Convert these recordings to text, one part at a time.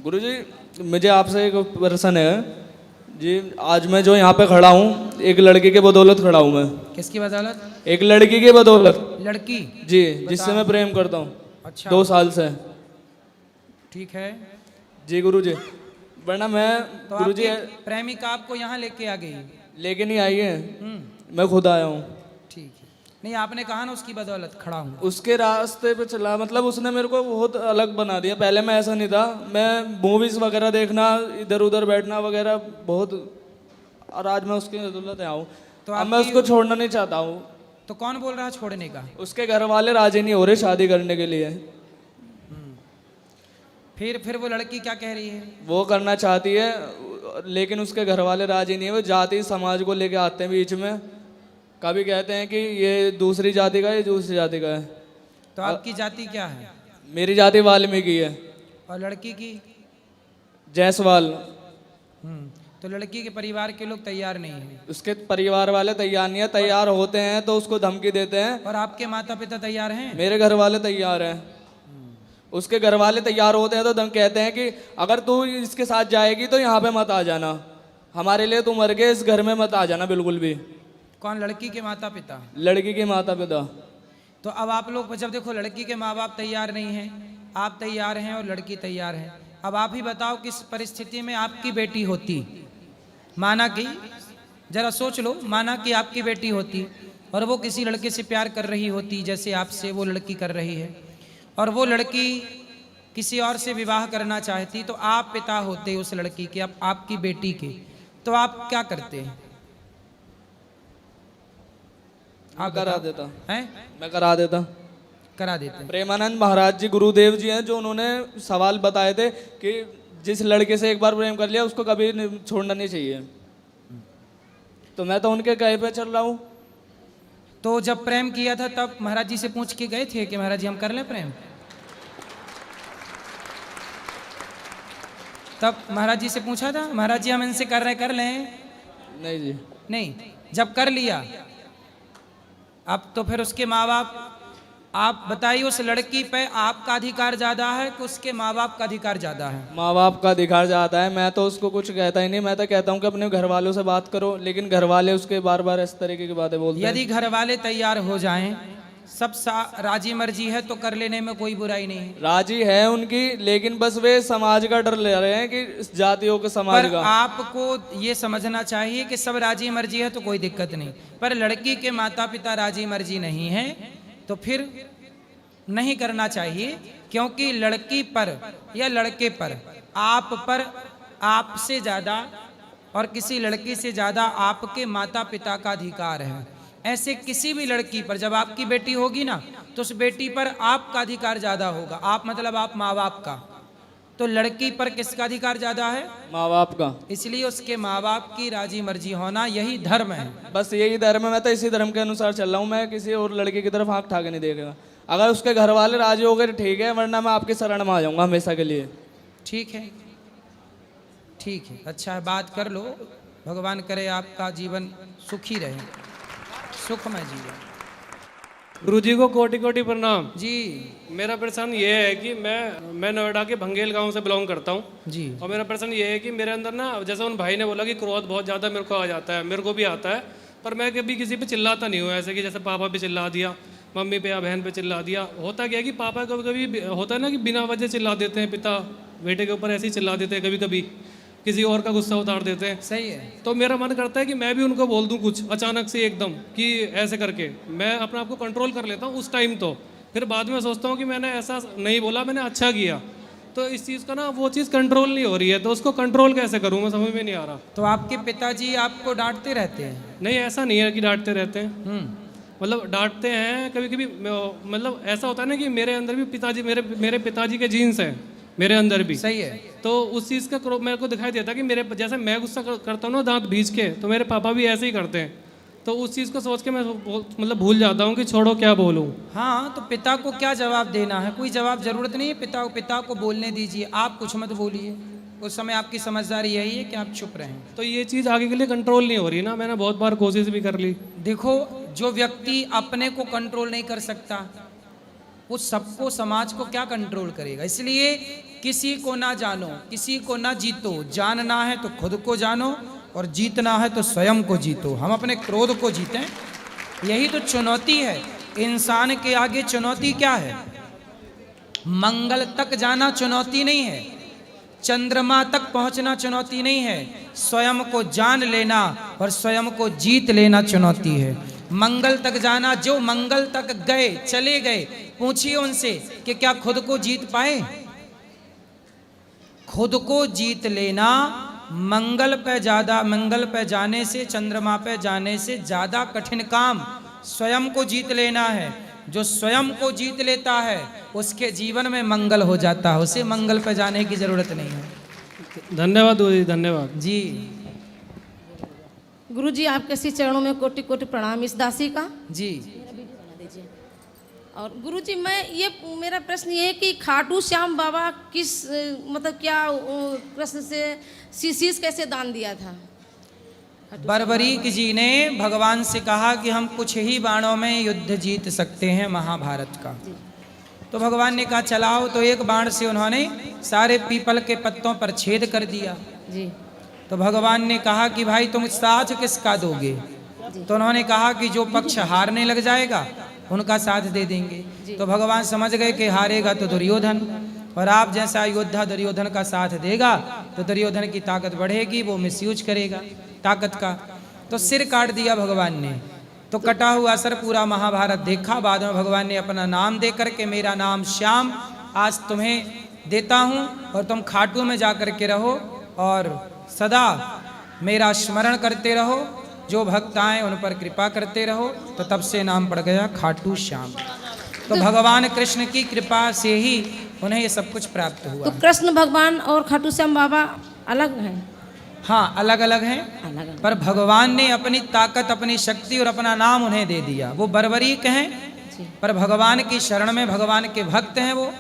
गुरुजी मुझे आपसे एक प्रश्न है जी। आज मैं जो यहाँ पे खड़ा हूँ एक लड़की के बदौलत खड़ा हूँ मैं। किसकी बदौलत? एक लड़की के बदौलत लड़की? जी, जिससे मैं प्रेम करता हूँ। अच्छा 2 साल से। ठीक है। जी गुरुजी, वरना मैं तो गुरुजी आपकी प्रेमिका आपको यहाँ लेके आ गई? लेके नहीं आई है, हम्म, मैं खुद आया हूँ। ठीक है। नहीं आपने कहा ना उसकी बदौलत खड़ा हूँ। उसके रास्ते पे चला, मतलब उसने मेरे को बहुत अलग बना दिया। पहले मैं ऐसा नहीं था, मैं मूवीज वगैरह देखना, इधर उधर बैठना वगैरह बहुत, और आज मैं उसके बदौलत आया हूँ। तो अब मैं आपकी- उसको छोड़ना नहीं चाहता हूँ। तो कौन बोल रहा है छोड़ने का? उसके घर वाले राजी नहीं हो रहे शादी करने के लिए। फिर वो लड़की क्या कह रही है? वो करना चाहती है लेकिन उसके घर वाले राजी नहीं है। वो जाति समाज को लेके आते हैं बीच में। कभी कहते हैं कि ये दूसरी जाति का है, ये दूसरी जाति का है। तो आपकी जाति क्या है? मेरी जाति वाल्मीकि है। और लड़की की? जायसवाल। तो लड़की के परिवार के लोग तैयार नहीं है? उसके परिवार वाले तैयार नहीं है। तैयार होते हैं तो उसको धमकी देते हैं। और आपके माता पिता तैयार हैं? मेरे घर वाले तैयार हैं। उसके घर वाले तैयार होते हैं तो कहते हैं कि अगर तू इसके साथ जाएगी तो यहाँ पे मत आ जाना, हमारे लिए तू मर गए, इस घर में मत आ जाना बिल्कुल भी। कौन? लड़की के माता पिता? लड़की के माता पिता। तो अब आप लोग जब देखो लड़की के माँ बाप तैयार नहीं हैं, आप तैयार हैं और लड़की तैयार है, अब आप ही बताओ किस परिस्थिति में आपकी बेटी होती। माना कि, जरा सोच लो, माना कि आपकी बेटी होती और वो किसी लड़के से प्यार कर रही होती जैसे आपसे वो लड़की कर रही है, और वो लड़की किसी और से विवाह करना चाहती, तो आप पिता होते उस लड़की के, अब आपकी बेटी के, तो आप क्या करते हैं? आप करा देता हैं? मैं करा देता। करा देते हैं। प्रेमानंद महाराज जी गुरुदेव जी हैं जो उन्होंने सवाल बताए थे कि जिस लड़के से एक बार प्रेम कर लिया उसको कभी छोड़ना नहीं चाहिए। तो मैं तो उनके कहे पे चल रहा हूँ। तो जब प्रेम किया था तब महाराज जी से पूछ के गए थे कि महाराज जी हम कर लें प्रेम? तब महाराज जी से पूछा था महाराज जी हम इनसे कर रहे, कर लें? नहीं जी। नहीं। जब कर लिया अब तो फिर उसके माँ बाप, आप बताइए उस लड़की पे आपका अधिकार ज्यादा है कि उसके माँ बाप का अधिकार ज्यादा है? माँ बाप का अधिकार जाता है। मैं तो उसको कुछ कहता ही नहीं। मैं तो कहता हूँ कि अपने घर वालों से बात करो, लेकिन घर वाले उसके बार बार इस तरीके की बातें बोलते हैं। यदि घर वाले तैयार हो जाएं, सब राजी मर्जी है तो कर लेने में कोई बुराई नहीं है। राजी है उनकी, लेकिन बस वे समाज का डर ले रहे हैं कि इस जातियों के समाज पर का। आपको ये समझना चाहिए कि सब राजी मर्जी है तो कोई दिक्कत नहीं, पर लड़की के माता पिता राजी मर्जी नहीं है तो फिर नहीं करना चाहिए, क्योंकि लड़की पर या लड़के पर आपसे ज्यादा और किसी लड़की से ज्यादा आपके माता पिता का अधिकार है। ऐसे किसी भी लड़की पर, जब आपकी बेटी होगी ना तो उस बेटी पर आपका अधिकार ज्यादा होगा। आप मतलब आप माँ बाप का। तो लड़की पर किसका अधिकार ज्यादा है? माँ बाप का। इसलिए उसके माँ बाप की राजी मर्जी होना यही धर्म है। बस यही धर्म है। मैं तो इसी धर्म के अनुसार चल रहा हूँ। मैं किसी और लड़की की तरफ आँख उठा के नहीं देखेगा। अगर उसके घर वाले राजी हो गए तो ठीक है, वरना मैं आपकी शरण में आ जाऊंगा हमेशा के लिए। ठीक है, ठीक है, अच्छा है, बात कर लो। भगवान करे आपका जीवन सुखी रहे, सुखमय जीवन। गुरुजी को कोटि कोटि प्रणाम जी। मेरा प्रश्न ये है कि मैं नोएडा के भंगेल गांव से बिलोंग करता हूँ। जी। और मेरा प्रश्न ये है कि मेरे अंदर ना, जैसा उन भाई ने बोला कि क्रोध बहुत ज़्यादा मेरे को आ जाता है, मेरे को भी आता है, पर मैं कभी किसी पे चिल्लाता नहीं हूँ। ऐसे कि जैसे पापा पे चिल्ला दिया, मम्मी पे या बहन पे चिल्ला दिया। होता क्या है कि पापा कभी कभी होता है ना कि बिना वजह चिल्ला देते हैं, पिता बेटे के ऊपर ऐसे ही चिल्ला देते हैं, कभी कभी किसी और का गुस्सा उतार देते हैं। सही है। तो मेरा मन करता है कि मैं भी उनको बोल दूं कुछ अचानक से एकदम कि ऐसे करके मैं अपने आप को कंट्रोल कर लेता हूँ उस टाइम। तो फिर बाद में सोचता हूँ कि मैंने ऐसा नहीं बोला, मैंने अच्छा किया। तो इस चीज़ का ना, वो चीज़ कंट्रोल नहीं हो रही है, तो उसको कंट्रोल कैसे करूँ मैं समझ में नहीं आ रहा। तो आपके पिताजी आपको डांटते रहते हैं? नहीं, ऐसा नहीं है कि डांटते रहते हैं, मतलब डांटते हैं कभी कभी। मतलब ऐसा होता है ना कि मेरे अंदर भी पिताजी, मेरे पिताजी के जीन्स हैं मेरे अंदर भी। सही है। तो उस चीज़ का मेरे को दिखाई देता है कि मेरे जैसे मैं गुस्सा करता हूँ ना दांत भींच के, तो मेरे पापा भी ऐसे ही करते हैं। तो उस चीज़ को सोच के मैं मतलब भूल जाता हूँ कि छोड़ो क्या बोलूँ। हाँ, तो पिता को क्या जवाब देना है? कोई जवाब जरूरत नहीं है। पिता को बोलने दीजिए, आप कुछ मत बोलिए। उस समय आपकी समझदारी यही है कि आप चुप रहें। तो ये चीज़ आगे के लिए कंट्रोल नहीं हो रही ना, मैंने बहुत बार कोशिश भी कर ली। देखो, जो व्यक्ति अपने को कंट्रोल नहीं कर सकता वो सबको, समाज को क्या कंट्रोल करेगा? इसलिए किसी को ना जानो, किसी को ना जीतो। जानना है तो खुद को जानो और जीतना है तो स्वयं को जीतो। हम अपने क्रोध को जीतें, यही तो चुनौती है। इंसान के आगे चुनौती क्या है? मंगल तक जाना चुनौती नहीं है, चंद्रमा तक पहुंचना चुनौती नहीं है, स्वयं को जान लेना और स्वयं को जीत लेना चुनौती है। मंगल तक जाना, जो मंगल तक गए, चले गए, पूछिए उनसे कि क्या खुद को जीत पाए? खुद को जीत लेना मंगल पे जाने से, चंद्रमा पे जाने से ज्यादा कठिन काम स्वयं को जीत लेना है। जो स्वयं को जीत लेता है उसके जीवन में मंगल हो जाता है, उसे मंगल पे जाने की जरूरत नहीं है। धन्यवाद गुरुजी, धन्यवाद जी। गुरुजी आपके श्री चरणों में कोटि कोटि प्रणाम इस दासी का। जी। और गुरुजी मेरा प्रश्न ये है कि खाटू श्याम बाबा किस मतलब क्या कृष्ण से शीश कैसे दान दिया था? बर्बरीक जी ने भगवान से कहा कि हम कुछ ही बाणों में युद्ध जीत सकते हैं महाभारत का। तो भगवान ने कहा चलाओ, तो एक बाण से उन्होंने सारे पीपल के पत्तों पर छेद कर दिया। जी। तो भगवान ने कहा कि भाई तुम साथ किसका दोगे? तो उन्होंने कहा कि जो पक्ष हारने लग जाएगा उनका साथ दे देंगे। तो भगवान समझ गए कि हारेगा तो दुर्योधन, और आप जैसा योद्धा दुर्योधन का साथ देगा तो दुर्योधन की ताकत बढ़ेगी, वो मिसयूज करेगा ताकत का। तो सिर काट दिया भगवान ने। तो कटा हुआ सर पूरा महाभारत देखा। बाद में भगवान ने अपना नाम दे करके, मेरा नाम श्याम आज तुम्हें देता हूँ और तुम खाटू में जा कर के रहो और सदा मेरा स्मरण करते रहो, जो भक्त आए उन पर कृपा करते रहो। तो तब से नाम पड़ गया खाटू श्याम। तो भगवान कृष्ण की कृपा से ही उन्हें ये सब कुछ प्राप्त हुआ। तो कृष्ण भगवान और खाटू श्याम बाबा अलग हैं? हाँ, अलग अलग हैं, अलग। पर भगवान ने अपनी ताकत, अपनी शक्ति और अपना नाम उन्हें दे दिया। वो बर्बरीक हैं, पर भगवान की शरण में भगवान के भक्त हैं वो,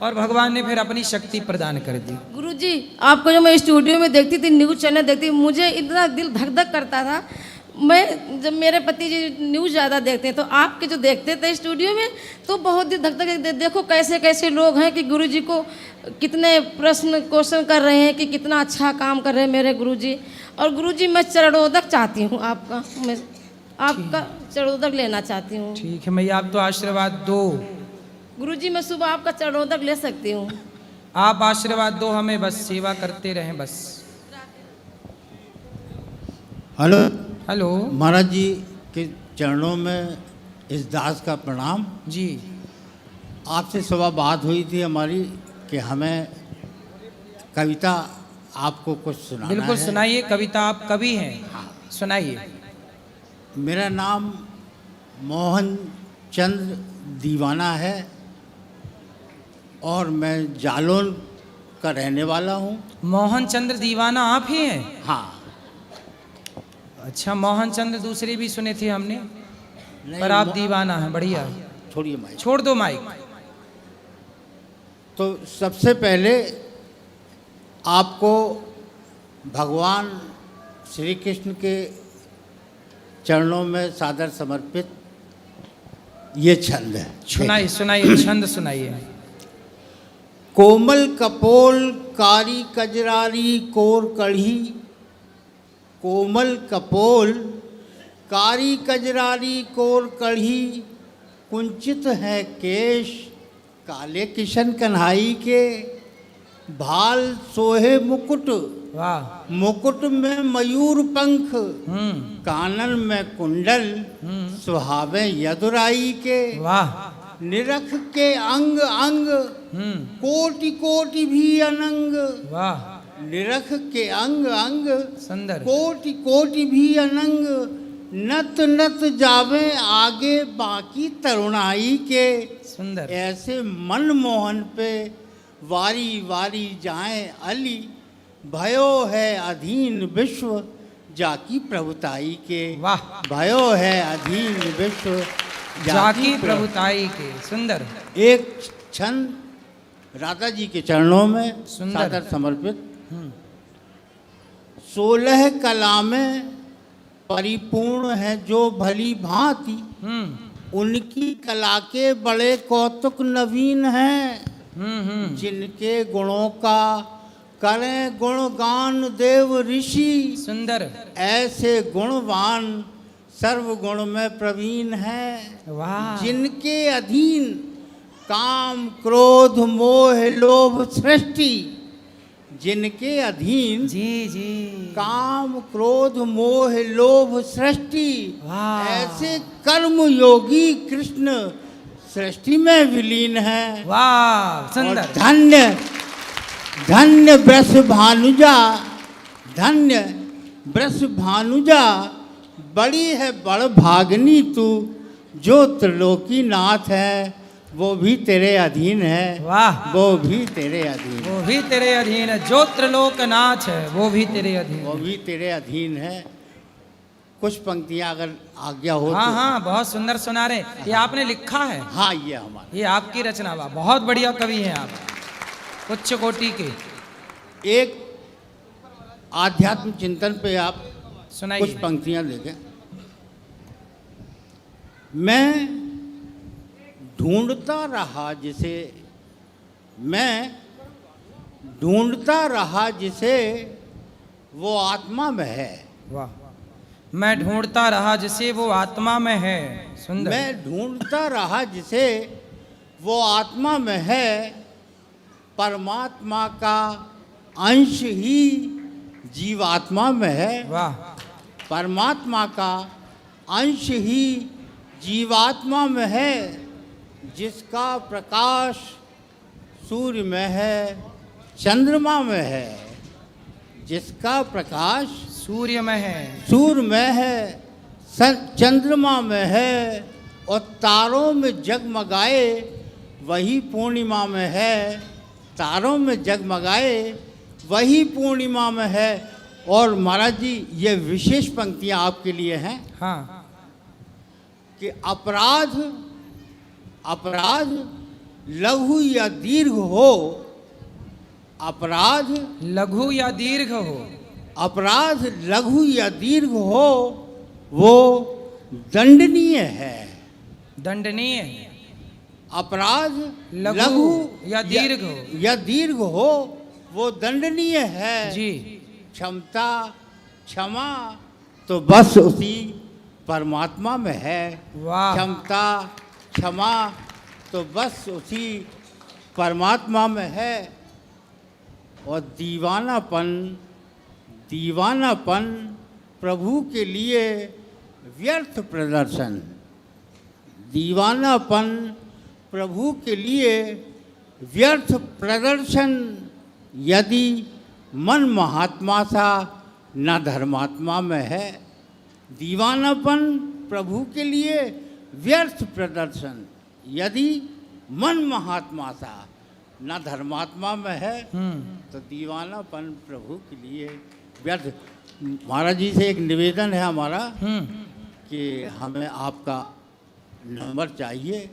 और भगवान ने फिर अपनी शक्ति प्रदान कर दी। गुरुजी आपको जो मैं स्टूडियो में देखती थी, न्यूज़ चैनल देखती, मुझे इतना दिल धक धक करता था। मैं जब मेरे पति जी न्यूज़ ज़्यादा देखते हैं तो आपके जो देखते थे स्टूडियो में तो बहुत दिल धक धक। देखो कैसे कैसे लोग हैं कि गुरुजी को कितने क्वेश्चन कर रहे हैं कि कितना अच्छा काम कर रहे हैं मेरे गुरुजी। और गुरुजी मैं चरणोदक चाहती हूँ आपका, मैं आपका चरणोदक लेना चाहती हूँ। ठीक है मैया, आप तो आशीर्वाद दो। गुरुजी मैं सुबह आपका चरणोदक ले सकती हूँ? आप आशीर्वाद दो हमें, बस सेवा करते रहें बस। Hello hello. महाराज जी के चरणों में इस दास का प्रणाम। जी। आपसे सुबह बात हुई थी हमारी कि हमें कविता आपको कुछ सुनाना बिल्कुल है। सुनाइए, कविता आप कवि हैं, सुनाइए। मेरा नाम मोहन चंद्र दीवाना है और मैं जालौन का रहने वाला हूँ। मोहन चंद्र दीवाना आप ही हैं? हाँ। अच्छा, मोहन चंद्र दूसरे भी सुने थे हमने, नहीं, पर आप दीवाना हैं। बढ़िया। छोड़िए माइक। छोड़ दो माइक। तो सबसे पहले आपको भगवान श्री कृष्ण के चरणों में सादर समर्पित ये छंद है। सुनाइए सुनाइए, छंद सुनाइए। कोमल कपोल कारी कजरारी कोर कढ़ी, कोमल कपोल कारी कजरारी कोर कढ़ी, कुंचित है केश काले किशन कन्हाई के, भाल सोहे मुकुट वाह। मुकुट में मयूर पंख, कानन में कुंडल सुहावे यदुराई के, वाह। निरख के अंग अंग कोटि कोटि भी अनंग, वाह। निरख के अंग अंग सुंदर। कोटि कोटि भी अनंग, नत नत जावे आगे बाकी तरुणाई के, सुंदर। ऐसे मनमोहन पे वारी वारी जाए अली, भयो है अधीन विश्व जाकी प्रभुताई के। वाह। भयो है अधीन विश्व जाकी प्रभुताई के। सुंदर। एक छंद राधा जी के चरणों में सुंदर। सादर समर्पित। 16 कला में परिपूर्ण है जो भली भांति, उनकी कला के बड़े कौतुक नवीन हैं। जिनके गुणों का करें गुणगान देव ऋषि, सुंदर, ऐसे गुणवान सर्वगुण में प्रवीण है। वाह, जिनके अधीन काम क्रोध मोह लोभ सृष्टि, जिनके अधीन जी जी, काम क्रोध मोह लोभ सृष्टि, वाह, ऐसे कर्म योगी कृष्ण सृष्टि में विलीन है। वाह, और सुंदर, धन्य धन्य वृष भानुजा, धन्य वृष भानुजा, बड़ी है बड़ भागनी तू, जो त्रिलोकी नाथ है वो भी तेरे अधीन है। वाह, वो भी तेरे अधीन, वो भी तेरे अधीन है, जो त्रिलोकनाथ है वो भी तेरे अधीन वो है। भी तेरे अधीन है। कुछ पंक्तियां अगर आज्ञा हो हाँ तो। हाँ, बहुत सुंदर सुना रहे। ये आपने लिखा है? हाँ, ये हमारा, ये आपकी रचना हुआ। बहुत बढ़िया कवि हैं आप, उच्च कोटि के। एक आध्यात्म चिंतन पे आप कुछ सुनाइए। पंक्तियां देखें। मैं ढूंढता रहा जिसे, मैं ढूंढता रहा जिसे वो आत्मा में है। वाह, मैं ढूंढता रहा जिसे वो आत्मा में है। सुंदर, मैं ढूंढता रहा जिसे वो आत्मा में है, परमात्मा का अंश ही जीवात्मा में है। वाह, परमात्मा का अंश ही जीवात्मा में है, जिसका प्रकाश सूर्य में है, चंद्रमा में है, जिसका प्रकाश सूर्य में है, सूर्य में है, चंद्रमा में है, और तारों में जगमगाए वही पूर्णिमा में है। तारों में जगमगाए वही पूर्णिमा में है। और महाराज जी, ये विशेष पंक्तियां आपके लिए हैं हाँ, कि अपराध अपराध लघु या दीर्घ हो, अपराध लघु या दीर्घ हो, अपराध लघु या दीर्घ हो, वो दंडनीय है। दंडनीय। अपराध लघु या दीर्घ हो, या दीर्घ हो, वो दंडनीय है। जी, क्षमता क्षमा तो बस उसी परमात्मा में है। वाह, क्षमता क्षमा तो बस उसी परमात्मा में है। और दीवानापन दीवानापन प्रभु के लिए व्यर्थ प्रदर्शन, दीवानापन प्रभु के लिए व्यर्थ प्रदर्शन, यदि मन महात्मा सा न धर्मात्मा में है। दीवानापन प्रभु के लिए व्यर्थ प्रदर्शन, यदि मन महात्मा सा न धर्मात्मा में है, तो दीवानापन प्रभु के लिए व्यर्थ। महाराज जी से एक निवेदन है हमारा कि हमें आपका नंबर चाहिए,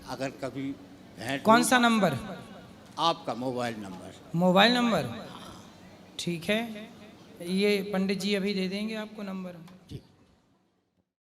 अगर कभी भेंट कौन हो। सा नंबर? आपका मोबाइल नंबर। मोबाइल नंबर, ठीक है, ये पंडित जी अभी दे देंगे आपको नंबर।